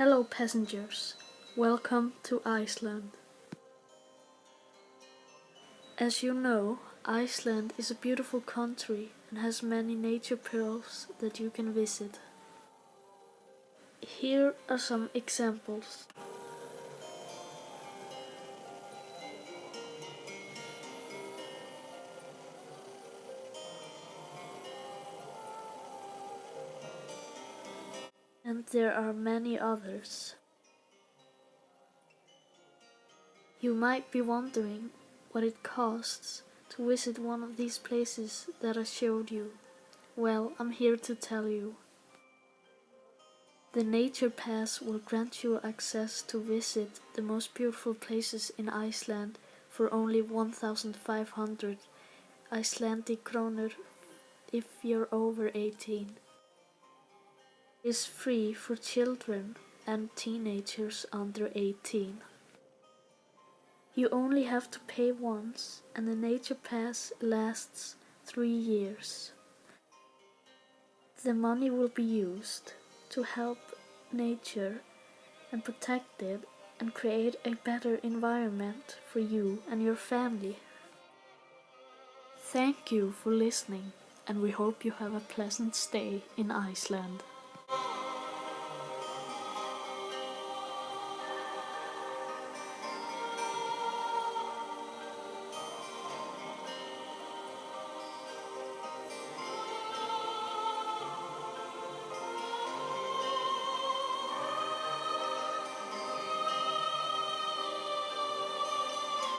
Hello passengers, welcome to Iceland. As you know, Iceland is a beautiful country and has many nature pearls that you can visit. Here are some examples. And there are many others. You might be wondering what it costs to visit one of these places that I showed you. Well, I'm here to tell you. The Nature Pass will grant you access to visit the most beautiful places in Iceland for only 1,500 Icelandic kroner if you're over 18. It is free for children and teenagers under 18. You only have to pay once, and the Nature Pass lasts 3 years. The money will be used to help nature and protect it and create a better environment for you and your family. Thank you for listening, and we hope you have a pleasant stay in Iceland.